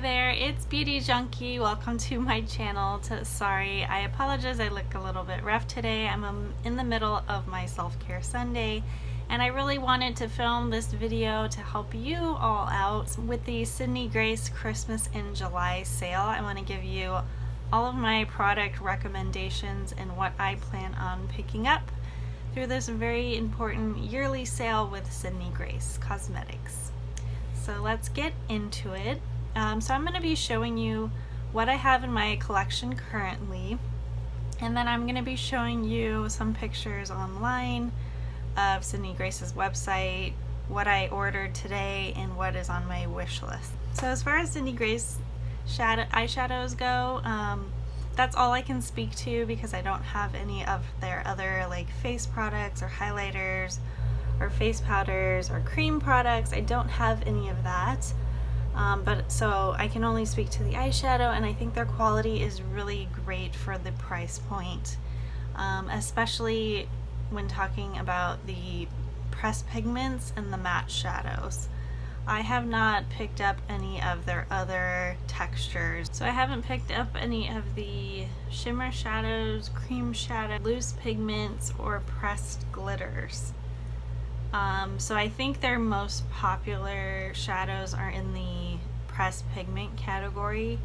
there, it's Beauty Junkie. Welcome to my channel. Sorry, I apologize, I look a little bit rough today. I'm in the middle of my self-care Sunday, and I really wanted to film this video to help you all out with the Sydney Grace Christmas in July sale. I want to give you all of my product recommendations and what I plan on picking up through this very important yearly sale with Sydney Grace Cosmetics. So let's get into it. So I'm going to be showing you what I have in my collection currently, and then I'm going to be showing you some pictures online of Sydney Grace's website, what I ordered today, and what is on my wish list. So as far as Sydney Grace eyeshadows go, that's all I can speak to because I don't have any of their other like face products or highlighters or face powders or cream products. I don't have any of that. But so I can only speak to the eyeshadow, and I think their quality is really great for the price point, especially when talking about the pressed pigments and the matte shadows. I have not picked up any of their other textures. So I haven't picked up any of the shimmer shadows, cream shadow, loose pigments, or pressed glitters. So I think their most popular shadows are in the pressed pigment category.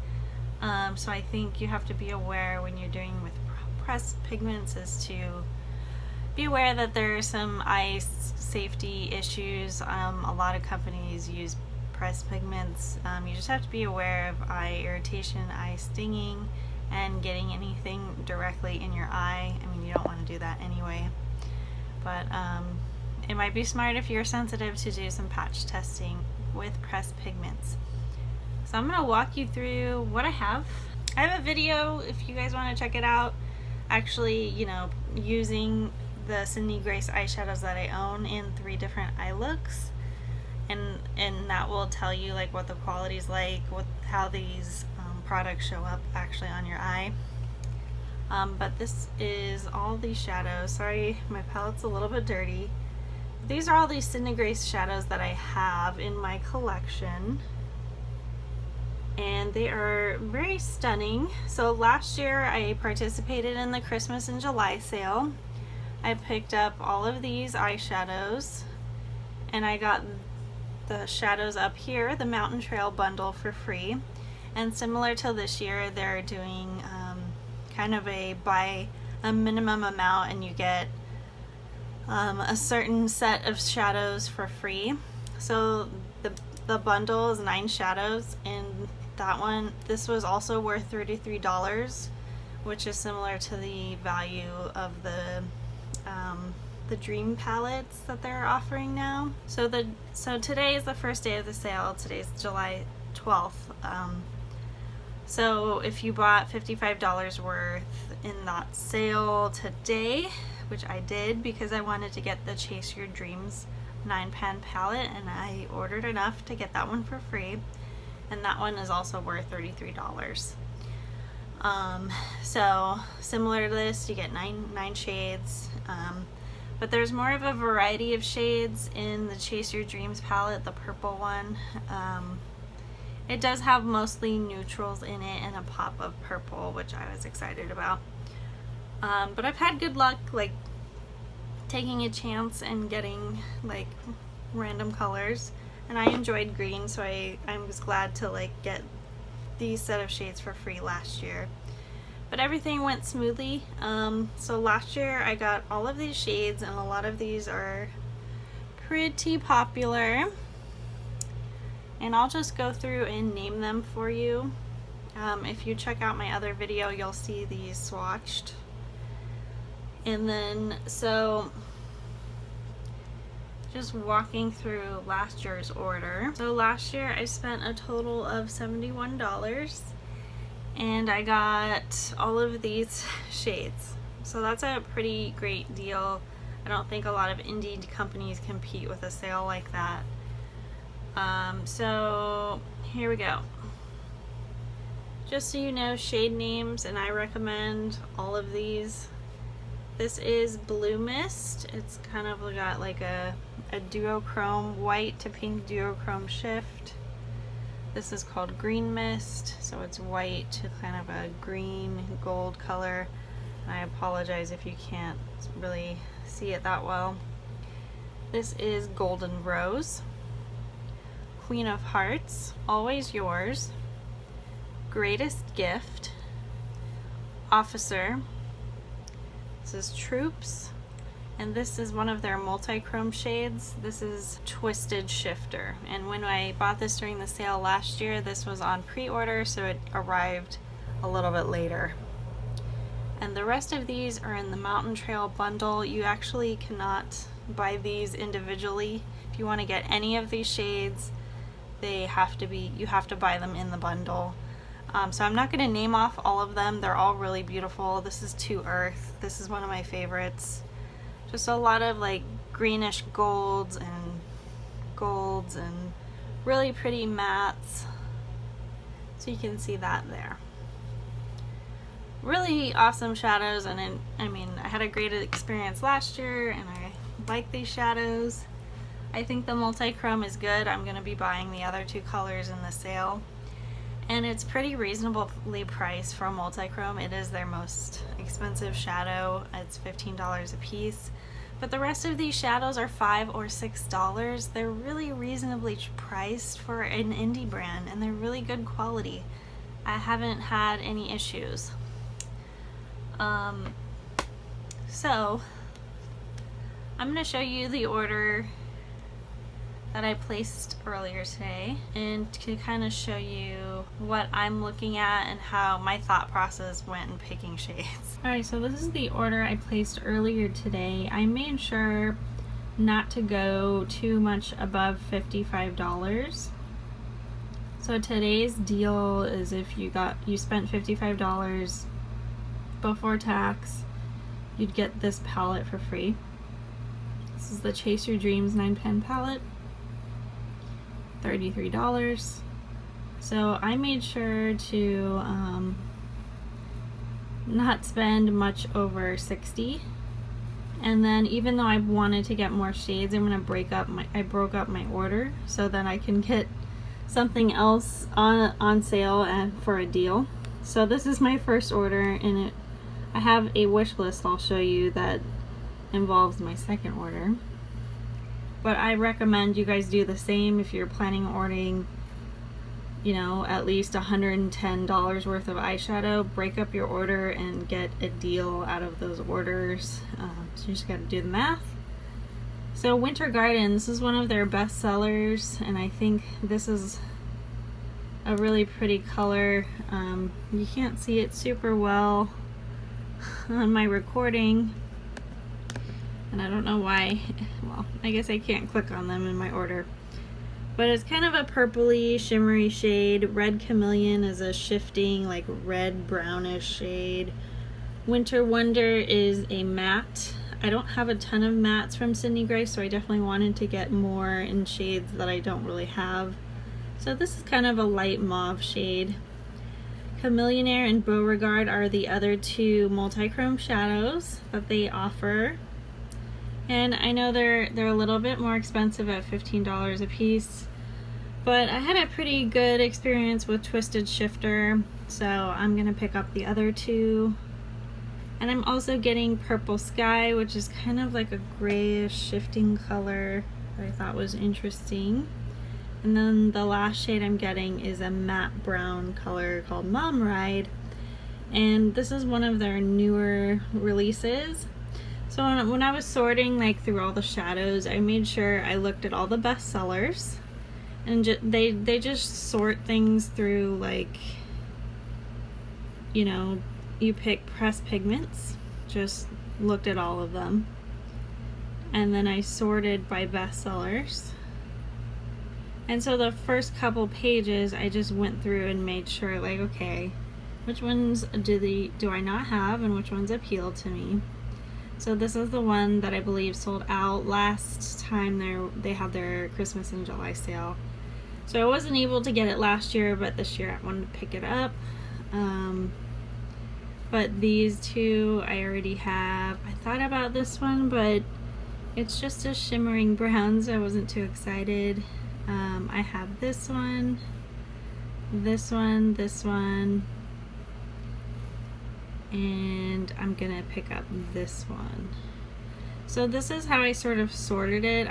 So I think you have to be aware when you're doing with pressed pigments is to be aware that there are some eye safety issues. A lot of companies use pressed pigments. You just have to be aware of eye irritation, eye stinging, and getting anything directly in your eye. I mean, you don't want to do that anyway, but it might be smart if you're sensitive to do some patch testing with pressed pigments. So I'm going to walk you through what I have. I have a video if you guys want to check it out, actually, you know, using the Sydney Grace eyeshadows that I own in 3 different eye looks, and that will tell you like what the quality is like, how these products show up actually on your eye. But this is all these shadows. Sorry, my palette's a little bit dirty. These are all these Sydney Grace shadows that I have in my collection, and they are very stunning. So last year I participated in the Christmas in July sale. I picked up all of these eyeshadows, and I got the shadows up here, the Mountain Trail bundle, for free. And similar to this year, they're doing kind of a buy a minimum amount and you get a certain set of shadows for free. So the bundle is 9 shadows, and that one, this was also worth $33, which is similar to the value of the Dream palettes that they're offering now. So today is the first day of the sale. Today's July 12th. So if you bought $55 worth in that sale today, which I did because I wanted to get the Chase Your Dreams 9-pan palette, and I ordered enough to get that one for free, and that one is also worth $33. So similar to this, you get nine shades, but there's more of a variety of shades in the Chase Your Dreams palette, the purple one. It does have mostly neutrals in it and a pop of purple, which I was excited about. But I've had good luck like taking a chance and getting like random colors, and I enjoyed green, so I was glad to like get these set of shades for free last year. But everything went smoothly. So last year I got all of these shades, and a lot of these are pretty popular, and I'll just go through and name them for you. If you check out my other video, you'll see these swatched. And then, so just walking through last year's order. So last year I spent a total of $71, and I got all of these shades. So that's a pretty great deal. I don't think a lot of indie companies compete with a sale like that. So here we go. Just so you know, shade names, and I recommend all of these. This is Blue Mist. It's kind of got like a duochrome white to pink duochrome shift. This is called Green Mist, so it's white to kind of a green gold color. And I apologize if you can't really see it that well. This is Golden Rose, Queen of Hearts, Always Yours, Greatest Gift, Officer. This is Troops, and this is one of their multi-chrome shades. This is Twisted Shifter, and when I bought this during the sale last year, this was on pre-order, so it arrived a little bit later. And the rest of these are in the Mountain Trail bundle. You actually cannot buy these individually. If you want to get any of these shades, you have to buy them in the bundle. So I'm not going to name off all of them. They're all really beautiful. This is To Earth. This is one of my favorites. Just a lot of like greenish golds and really pretty mattes. So you can see that there. Really awesome shadows, and I mean, I had a great experience last year and I like these shadows. I think the multi-chrome is good. I'm going to be buying the other two colors in the sale. And it's pretty reasonably priced for a multi-chrome. It is their most expensive shadow. It's $15 a piece. But the rest of these shadows are $5 or $6. They're really reasonably priced for an indie brand, and they're really good quality. I haven't had any issues. So I'm going to show you the order that I placed earlier today, and to kind of show you what I'm looking at and how my thought process went in picking shades. Alright, so this is the order I placed earlier today. I made sure not to go too much above $55. So today's deal is if you spent $55 before tax, you'd get this palette for free. This is the Chase Your Dreams 9-pan palette. $33. So I made sure to not spend much over $60. And then even though I wanted to get more shades, I broke up my order so that I can get something else on sale and for a deal. So this is my first order, and I have a wish list I'll show you that involves my second order. But I recommend you guys do the same if you're planning on ordering, you know, at least $110 worth of eyeshadow. Break up your order and get a deal out of those orders. So you just got to do the math. So Winter Garden, this is one of their best sellers, and I think this is a really pretty color. You can't see it super well on my recording, and I don't know why. Well, I guess I can't click on them in my order. But it's kind of a purpley, shimmery shade. Red Chameleon is a shifting, like red brownish shade. Winter Wonder is a matte. I don't have a ton of mattes from Sydney Grace, so I definitely wanted to get more in shades that I don't really have. So this is kind of a light mauve shade. Chameleonaire and Beauregard are the other two multi-chrome shadows that they offer. And I know they're a little bit more expensive at $15 a piece, but I had a pretty good experience with Twisted Shifter, so I'm gonna pick up the other two. And I'm also getting Purple Sky, which is kind of like a grayish shifting color that I thought was interesting. And then the last shade I'm getting is a matte brown color called Mom Ride, and this is one of their newer releases. So when I was sorting like through all the shadows, I made sure I looked at all the best sellers, and they just sort things through, like, you know, you pick pressed pigments, just looked at all of them, and then I sorted by best sellers. And so the first couple pages I just went through and made sure, like, okay, which ones do I not have and which ones appeal to me. So this is the one that I believe sold out last time they had their Christmas and July sale. So I wasn't able to get it last year, but this year I wanted to pick it up. But these two I already have. I thought about this one, but it's just a shimmering brown, so I wasn't too excited. I have this one. this one, and I'm gonna pick up this one. So this is how I sort of sorted it.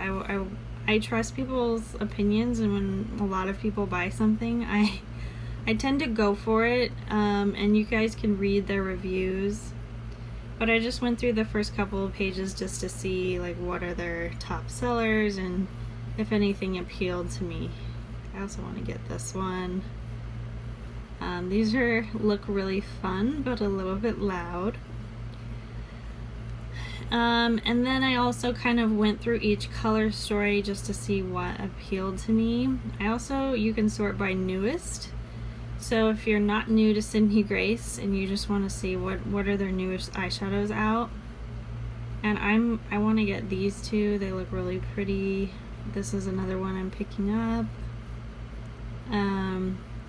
I trust people's opinions, and when a lot of people buy something, I tend to go for it, and you guys can read their reviews. But I just went through the first couple of pages just to see like what are their top sellers and if anything appealed to me. I also want to get this one. These look really fun, but a little bit loud. And then I also kind of went through each color story just to see what appealed to me. You can sort by newest. So if you're not new to Sydney Grace and you just want to see what are their newest eyeshadows out, and I want to get these two. They look really pretty. This is another one I'm picking up.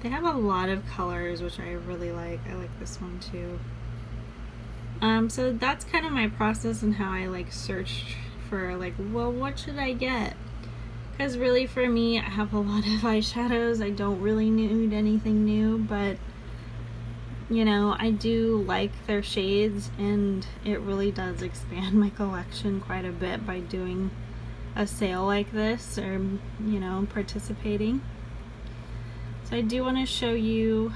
They have a lot of colors, which I really like. I like this one too. So that's kind of my process and how I like search for like, well, what should I get? Because really for me, I have a lot of eyeshadows. I don't really need anything new, but you know, I do like their shades, and it really does expand my collection quite a bit by doing a sale like this, or you know, participating. So I do want to show you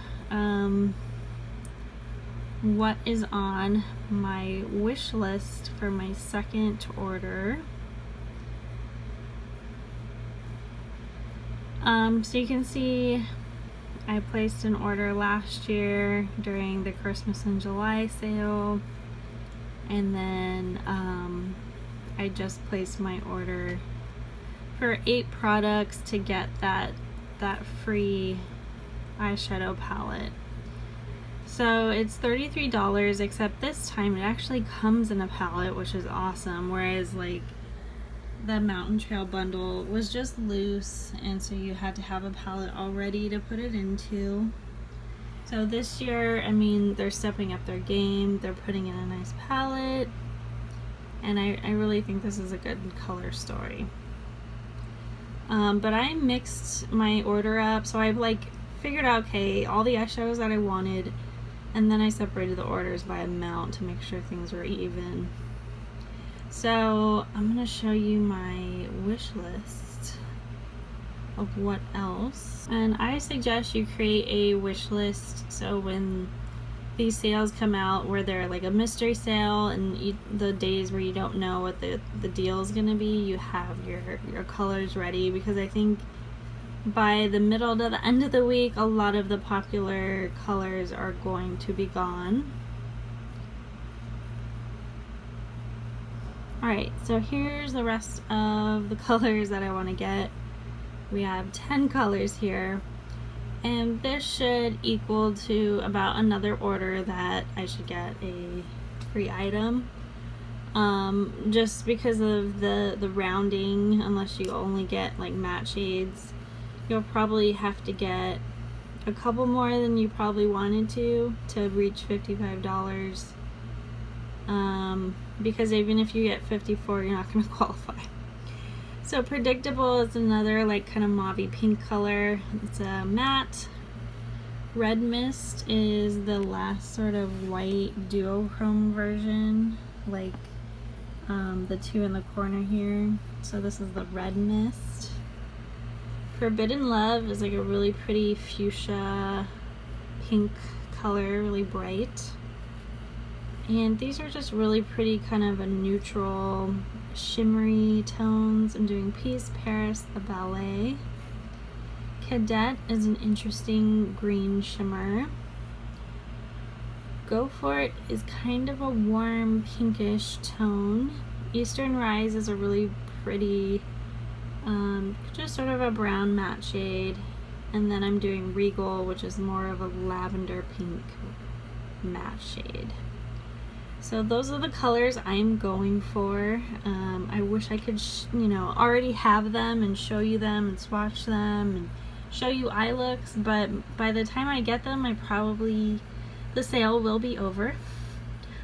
what is on my wish list for my second order. So you can see I placed an order last year during the Christmas and July sale, and then I just placed my order for 8 products to get that free eyeshadow palette. So it's $33, except this time it actually comes in a palette, which is awesome, whereas like the Mountain Trail bundle was just loose, and so you had to have a palette already to put it into. So this year, I mean, they're stepping up their game. They're putting in a nice palette, and I really think this is a good color story. But I mixed my order up, so I've like figured out, okay, all the eyeshadows that I wanted, and then I separated the orders by amount to make sure things were even. So I'm going to show you my wish list of what else. And I suggest you create a wish list so when these sales come out, where they're like a mystery sale and the days where you don't know what the deal is going to be, you have your colors ready, because I think by the middle to the end of the week, a lot of the popular colors are going to be gone. Alright, so here's the rest of the colors that I want to get. We have 10 colors here, and this should equal to about another order that I should get a free item. Just because of the rounding, unless you only get like matte shades, you'll probably have to get a couple more than you probably wanted to reach $55. Because even if you get 54, you're not going to qualify. So Predictable is another like kind of mauvey pink color. It's a matte. Red Mist is the last sort of white duochrome version, like the two in the corner here. So this is the Red Mist. Forbidden Love is like a really pretty fuchsia pink color, really bright. And these are just really pretty, kind of a neutral, shimmery tones. I'm doing Peace, Paris, the Ballet. Cadet is an interesting green shimmer. Go For It is kind of a warm pinkish tone. Eastern Rise is a really pretty, just sort of a brown matte shade. And then I'm doing Regal, which is more of a lavender pink matte shade. So those are the colors I'm going for. I wish I could, already have them and show you them and swatch them and show you eye looks, but by the time I get them, the sale will be over,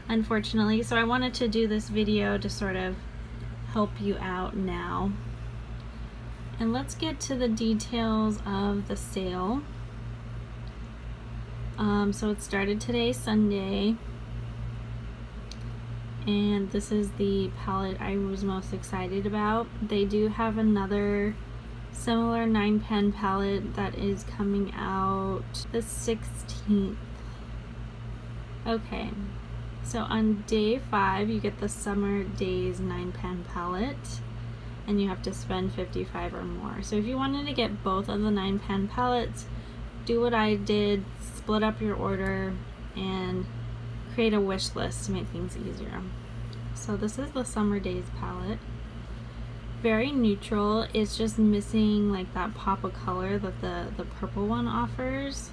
unfortunately. So I wanted to do this video to sort of help you out now. And let's get to the details of the sale. So it started today, Sunday, and this is the palette I was most excited about. They do have another similar 9-pen palette that is coming out the 16th. Okay, so on day 5 you get the Summer Days 9-pen palette, and you have to spend $55 or more. So if you wanted to get both of the 9-pen palettes, do what I did, split up your order and create a wish list to make things easier. So this is the Summer Days palette. Very neutral. It's just missing like that pop of color that the purple one offers.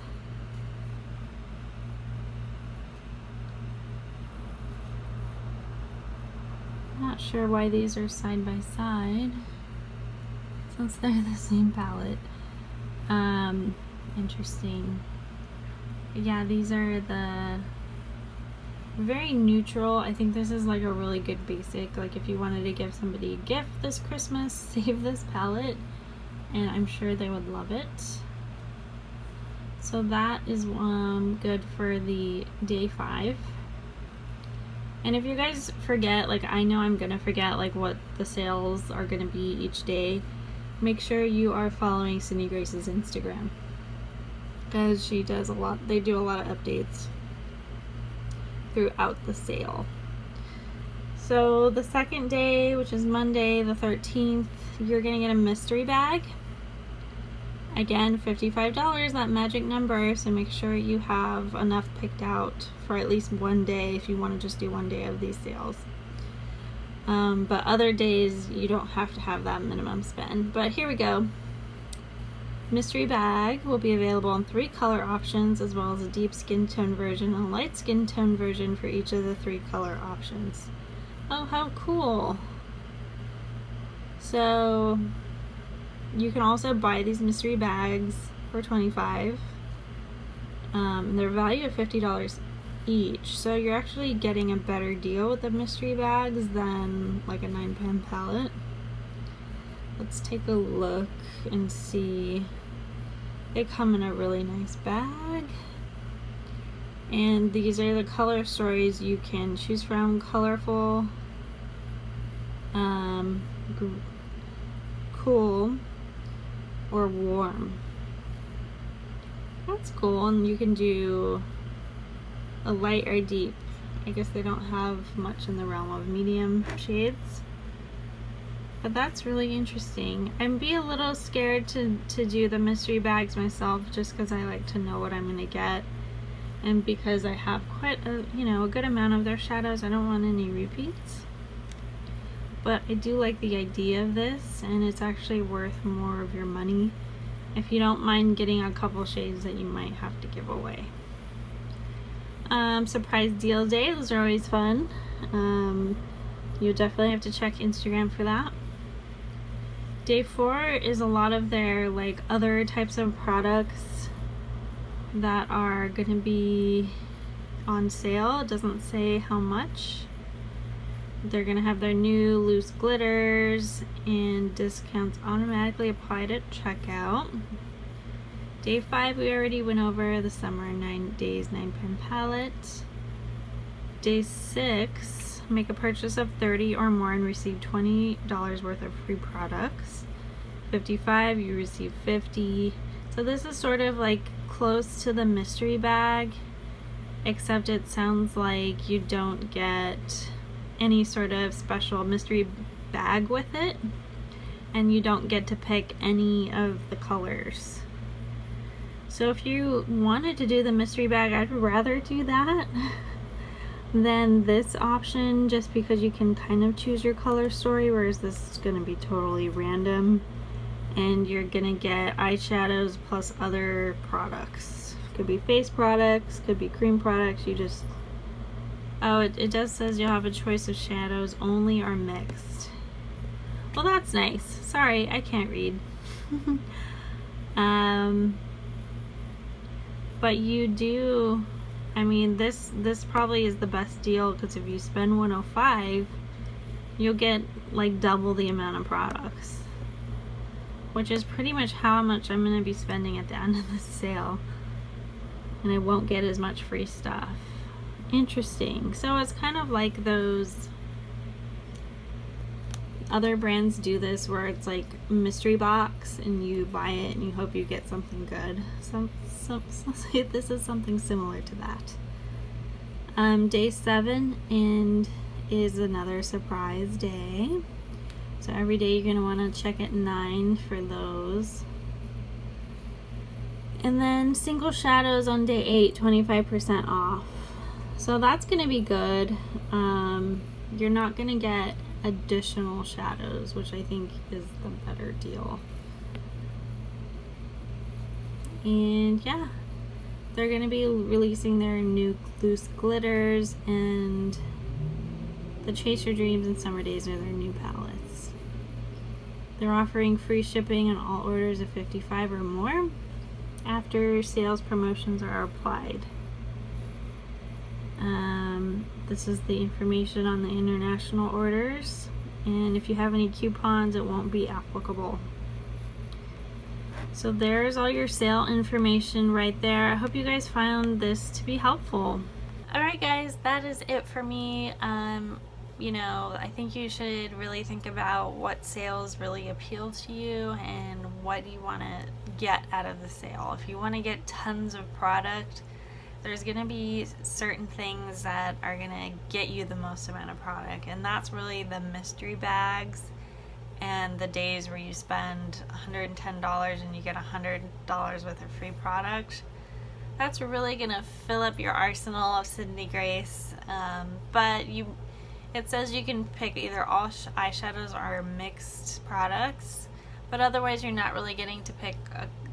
Not sure why these are side by side since they're the same palette. Interesting. Yeah, these are the very neutral. I think this is like a really good basic. Like if you wanted to give somebody a gift this Christmas, save this palette, and I'm sure they would love it. So that is good for the day 5. And if you guys forget, like I know I'm gonna forget like what the sales are gonna be each day, make sure you are following Cindy Grace's Instagram, because she does a lot. They do a lot of updates throughout the sale. So the second day, which is Monday the 13th, you're gonna get a mystery bag. Again, $55, that magic number, so make sure you have enough picked out for at least one day if you want to just do one day of these sales. But other days you don't have to have that minimum spend. But here we go. Mystery bag will be available in 3 color options, as well as a deep skin tone version and a light skin tone version for each of the 3 color options. Oh, how cool. So you can also buy these mystery bags for $25. They're valued at $50 each, so you're actually getting a better deal with the mystery bags than like a 9-pen palette. Let's take a look and see. They come in a really nice bag, and these are the color stories you can choose from: colorful, cool, or warm. That's cool. And you can do a light or deep. I guess they don't have much in the realm of medium shades, but that's really interesting. I'd be a little scared to do the mystery bags myself, just because I like to know what I'm gonna get, and because I have quite a a good amount of their shadows. I don't want any repeats. But I do like the idea of this, and it's actually worth more of your money if you don't mind getting a couple shades that you might have to give away. Surprise deal day, those are always fun. You definitely have to check Instagram for that. Day 4 is a lot of their like other types of products that are going to be on sale. It doesn't say how much. They're going to have their new loose glitters, and discounts automatically applied at checkout. Day 5, we already went over the Summer 9 Days 9-pen palette. Day 6, make a purchase of $30 or more and receive $20 worth of free products. 55, you receive 50. So this is sort of like close to the mystery bag, except it sounds like you don't get any sort of special mystery bag with it, and you don't get to pick any of the colors. So if you wanted to do the mystery bag, I'd rather do that than this option, just because you can kind of choose your color story, whereas this is going to be totally random, and you're gonna get eyeshadows plus other products. Could be face products, could be cream products. You just it does says you'll have a choice of shadows only or mixed. Well, that's nice. Sorry, I can't read. But you do, I mean, this probably is the best deal, because if you spend $105, you'll get like double the amount of products, which is pretty much how much I'm going to be spending at the end of the sale. and I won't get as much free stuff. Interesting. So it's kind of like those other brands do this where it's like mystery box and you buy it and you hope you get something good. This is something similar to that. Day 7 and is another surprise day. So every day you're going to want to check at 9 for those. And then single shadows on day 8, 25% off. So that's going to be good. You're not going to get additional shadows, which I think is the better deal. And yeah, they're going to be releasing their new loose glitters, and the Chase Your Dreams and Summer Days are their new palettes. They're offering free shipping on all orders of $55 or more after sales promotions are applied. This is the information on the international orders, and if you have any coupons, it won't be applicable. So there's all your sale information right there. I hope you guys found this to be helpful. Alright guys, that is it for me. You know, I think you should really think about what sales really appeal to you and what you want to get out of the sale. If you want to get tons of product, there's going to be certain things that are going to get you the most amount of product, and that's really the mystery bags and the days where you spend $110 and you get $100 worth of free product. That's really going to fill up your arsenal of Sydney Grace, but it says you can pick either all eyeshadows or mixed products, but otherwise you're not really getting to pick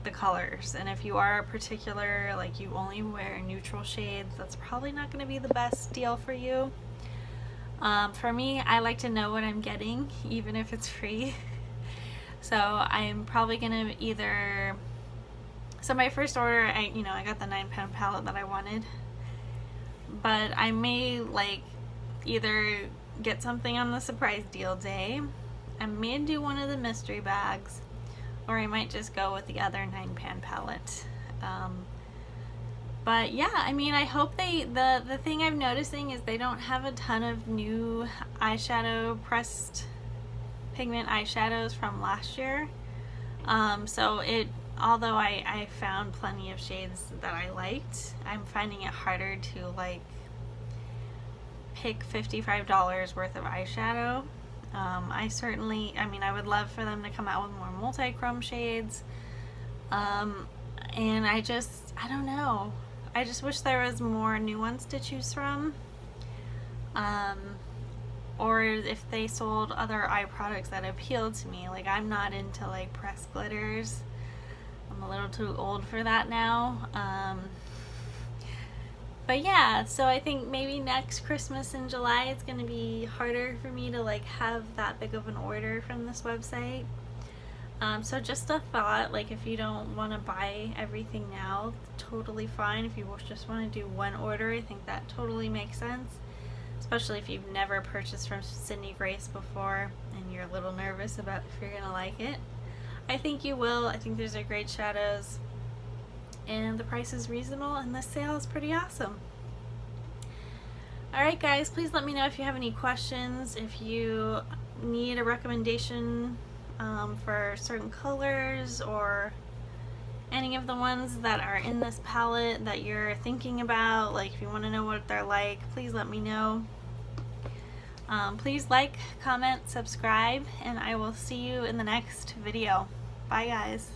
the colors. And if you are particular, like you only wear neutral shades, that's probably not going to be the best deal for you. For me, I like to know what I'm getting, even if it's free. So I'm probably going to either... So my first order, I got the 9-pound palette that I wanted, but I may like either get something on the surprise deal day, I may do one of the mystery bags, or I might just go with the other 9-pan palette. But yeah, I mean, I hope the thing I'm noticing is they don't have a ton of new eyeshadow, pressed pigment eyeshadows from last year. Although I found plenty of shades that I liked, I'm finding it harder to like pick $55 worth of eyeshadow. I would love for them to come out with more multi-chrome shades. And I don't know. I just wish there was more new ones to choose from. Or if they sold other eye products that appealed to me. Like, I'm not into like pressed glitters. I'm a little too old for that now. But yeah, so I think maybe next Christmas in July it's going to be harder for me to like have that big of an order from this website. So just a thought, like if you don't want to buy everything now, totally fine. If you just want to do one order, I think that totally makes sense. Especially if you've never purchased from Sydney Grace before and you're a little nervous about if you're going to like it. I think you will. I think these are great shadows. And the price is reasonable, and the sale is pretty awesome. Alright guys, please let me know if you have any questions, if you need a recommendation for certain colors or any of the ones that are in this palette that you're thinking about. Like if you want to know what they're like, please let me know. Please like, comment, subscribe, and I will see you in the next video. Bye guys.